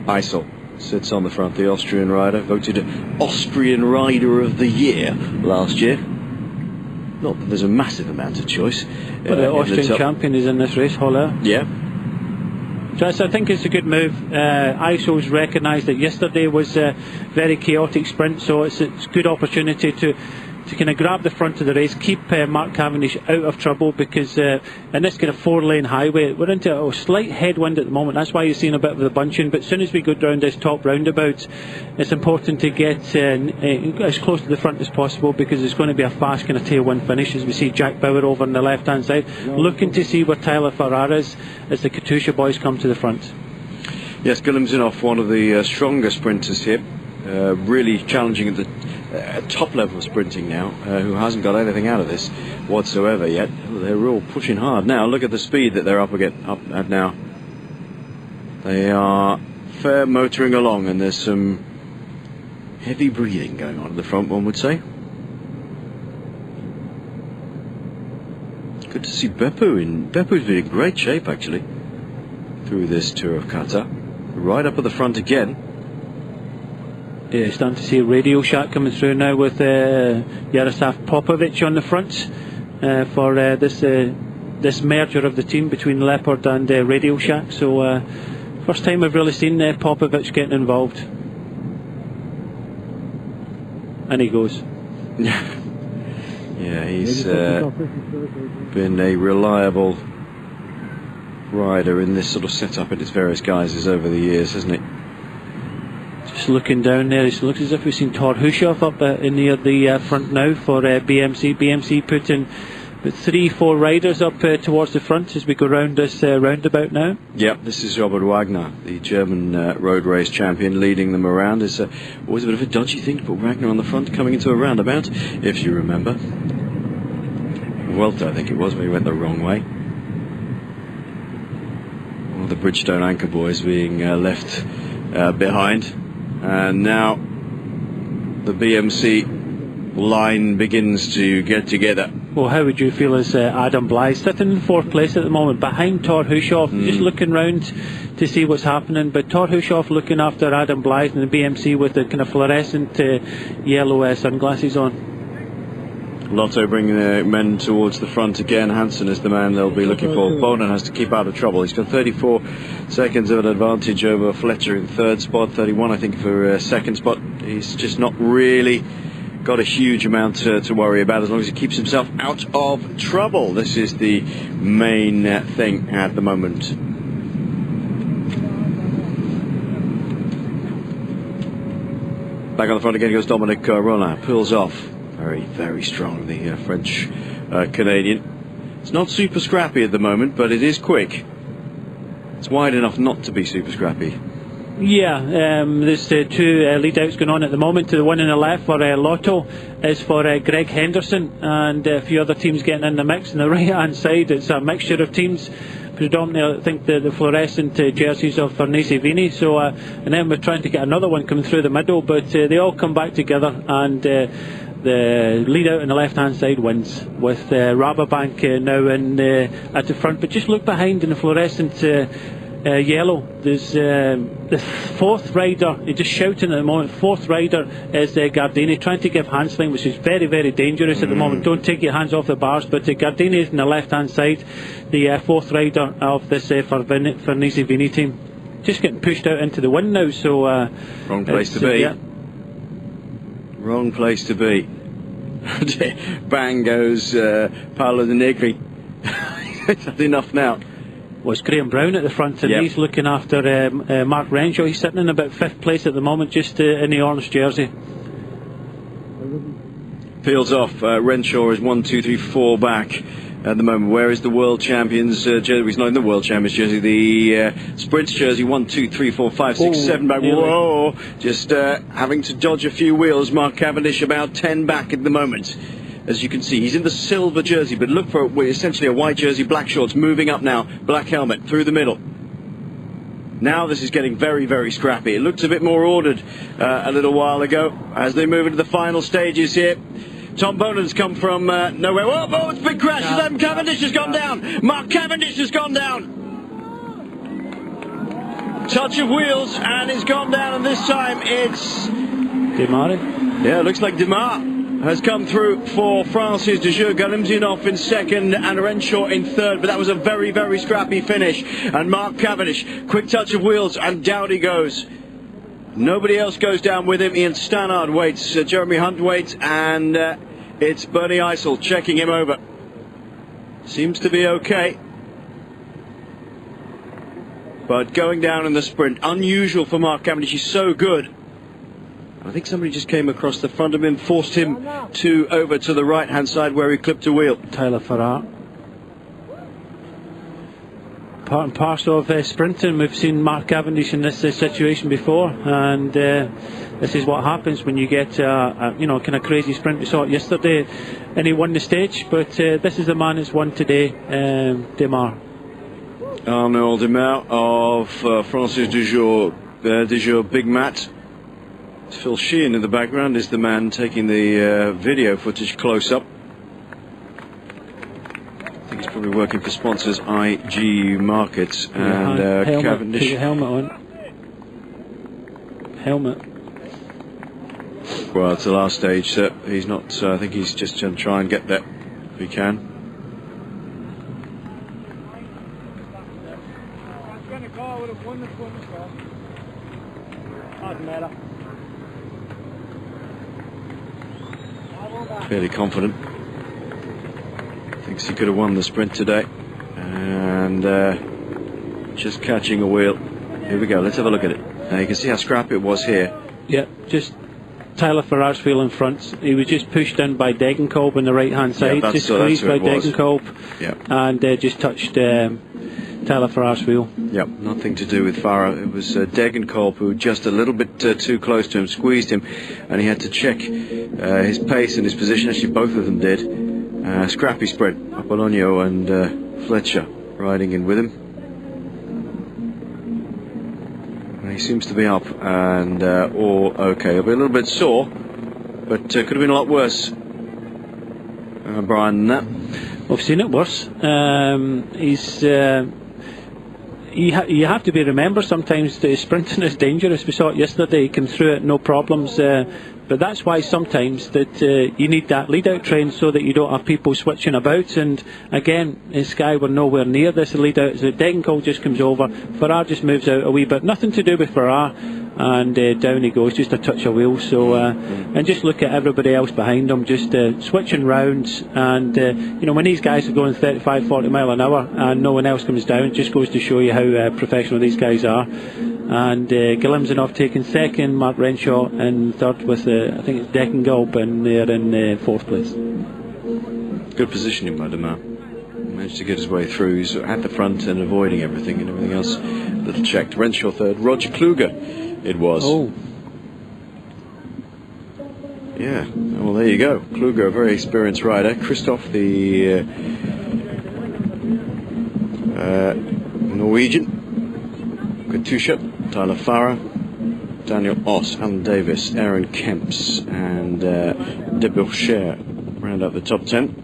Eisel sits on the front, the Austrian rider, voted Austrian Rider of the Year last year. Not that there's a massive amount of choice. But the Austrian champion is in this race, Holler. Yeah. So I think it's a good move. Eisel's recognised that yesterday was a very chaotic sprint, so it's a good opportunity to kind of grab the front of the race, keep Mark Cavendish out of trouble, because in this kind of 4-lane highway we're into a slight headwind at the moment. That's why you're seeing a bit of the bunching, but as soon as we go down this top roundabout, it's important to get as close to the front as possible, because it's going to be a fast kind of tailwind finish, as we see Jack Bauer over on the left hand side looking to see where Tyler Farrar is as the Katusha boys come to the front. Yes, Guillemzinov, one of the stronger sprinters here, really challenging at the top level of sprinting now, who hasn't got anything out of this whatsoever yet. They're all pushing hard now. Look at the speed that they're up at now. They are fair motoring along, and there's some heavy breathing going on at the front, one would say. Good to see Beppu's been in great shape actually through this tour of Qatar. Right up at the front again. Yeah, starting to see a Radio Shack coming through now with Jaroslav Popovic on the front for this merger of the team between Leopard and Radio Shack. So first time we've really seen Popovic getting involved. And he goes. Yeah, he's been a reliable rider in this sort of setup in its various guises over the years, hasn't he? Just looking down there, it looks as if we've seen Thor Hushoff up near the front now for BMC. BMC putting 3-4 riders up towards the front as we go round this roundabout now. Yep, this is Robert Wagner, the German road race champion, leading them around. It's always a bit of a dodgy thing to put Wagner on the front coming into a roundabout, if you remember. Vuelta, I think it was, where he went the wrong way. One of the Bridgestone anchor boys being left behind. And now the BMC line begins to get together. Well, how would you feel as Adam Blythe sitting in 4th place at the moment behind Thor Hushoff, just looking round to see what's happening, but Thor Hushoff looking after Adam Blythe and the BMC with the kind of fluorescent yellow sunglasses on. Lotto bringing the men towards the front again. Hansen is the man they'll be looking for. Bonan has to keep out of trouble. He's got 34 seconds of an advantage over Fletcher in 3rd spot, 31 I think for 2nd spot. He's just not really got a huge amount to worry about as long as he keeps himself out of trouble. This is the main thing at the moment. Back on the front again goes Dominic Rollin. Pulls off. Very, very strong, the French Canadian. It's not super scrappy at the moment, but it is quick. It's wide enough not to be super scrappy. Yeah, there's 2 lead outs going on at the moment. To the one on the left for Lotto is for Greg Henderson, and a few other teams getting in the mix. On the right hand side, it's a mixture of teams. Predominantly, I think the fluorescent jerseys of Farnese Vini. So, and then we're trying to get another one coming through the middle, but they all come back together, and the lead out on the left hand side wins with Rabobank now in at the front. But just look behind in the fluorescent yellow, there's the 4th rider. He's just shouting at the moment. 4th rider is Gardini, trying to give handling, which is very, very dangerous at the moment. Don't take your hands off the bars. But Gardini is on the left hand side, the 4th rider of this Farnese Vini team, just getting pushed out into the wind now. So wrong place to be. Yeah. Wrong place to be. Bang goes Paolo De Negri. That's enough now. Well, it's Graham Brown at the front, and he's looking after Mark Renshaw. He's sitting in about 5th place at the moment, just in the orange jersey. Peels off. Renshaw is 1, 2, 3, 4 back at the moment. Where is the World Champions jersey? He's not in the World Champions jersey. The Sprints jersey, 1, 2, 3, 4, 5, 6, 7 back. Whoa! Just having to dodge a few wheels. Mark Cavendish about 10 back at the moment. As you can see, he's in the silver jersey, but look for essentially a white jersey, black shorts, moving up now, black helmet through the middle. Now this is getting very, very scrappy. It looked a bit more ordered a little while ago as they move into the final stages here. Tom Bonan's come from nowhere. Oh, it's a big crash. Cavendish has gone down. Mark Cavendish has gone down. touch of wheels, and it's gone down, and this time it's Demare. Yeah, it looks like Demare has come through for France's de Jure. Galimzinov in second and Renshaw in third, but that was a very, very scrappy finish. And Mark Cavendish, quick touch of wheels, and down he goes. Nobody else goes down with him. Ian Stannard waits, Jeremy Hunt waits, and it's Bernie Eisel checking him over. Seems to be okay. But going down in the sprint, unusual for Mark Cavendish. He's so good. I think somebody just came across the front of him, forced him over to the right-hand side where he clipped a wheel. Tyler Farrar. Part and parcel of sprinting. We've seen Mark Cavendish in this situation before, and this is what happens when you get you know, kind of crazy sprint. We saw it yesterday, and he won the stage. But this is the man that's won today, Demare. Arnaud Demare of France's de Jure Big Mat. Phil Sheehan in the background is the man taking the video footage close up. I think he's probably working for sponsors IG Markets and helmet, Cavendish. put your helmet on. Helmet. Well, it's the last stage, sir. He's not. I think he's just going to try and get there if he can. Fairly confident. Thinks he could have won the sprint today. And just catching a wheel. Here we go. Let's have a look at it. You can see how scrappy it was here. Yeah, just Tyler Farrar's wheel in front. He was just pushed in by Degenkolb on the right hand side. Yeah, just squeezed by Degenkolb. Yeah. And just touched Tyler Farrar's wheel. Yep, nothing to do with Farrar. It was Degenkolb who just a little bit too close to him, squeezed him, and he had to check his pace and his position. Actually, both of them did. Scrappy sprint. Apollonio and Fletcher riding in with him. And he seems to be up and all okay. He'll be a little bit sore, but could have been a lot worse, Brian, than that. We've seen it worse. You have to be remembered sometimes that sprinting is dangerous. We saw it yesterday. He came through it, no problems. But that's why sometimes that you need that lead-out train so that you don't have people switching about. And again, Sky were nowhere near this lead-out. So Degenkolb just comes over. Farrar just moves out a wee bit. Nothing to do with Farrar. And down he goes, just a touch of wheel. So and just look at everybody else behind him, just switching rounds. And you know, when these guys are going 35, 40 mile an hour and no one else comes down, it just goes to show you how professional these guys are. And Galimzinov taking second, Mark Renshaw in third with I think it's Degenkolb, and they're in fourth place. Good positioning by Demare. Managed to get his way through. He's at the front and avoiding everything, and everything else a little checked. Renshaw third. Roger Kluger it was. Oh. Yeah, well there you go. Kluger, a very experienced rider. Christoph, the Norwegian. Katusha, Tyler Farrar, Daniel Oss, Alan Davis, Aaron Kemps and De Bourchier round up the top 10.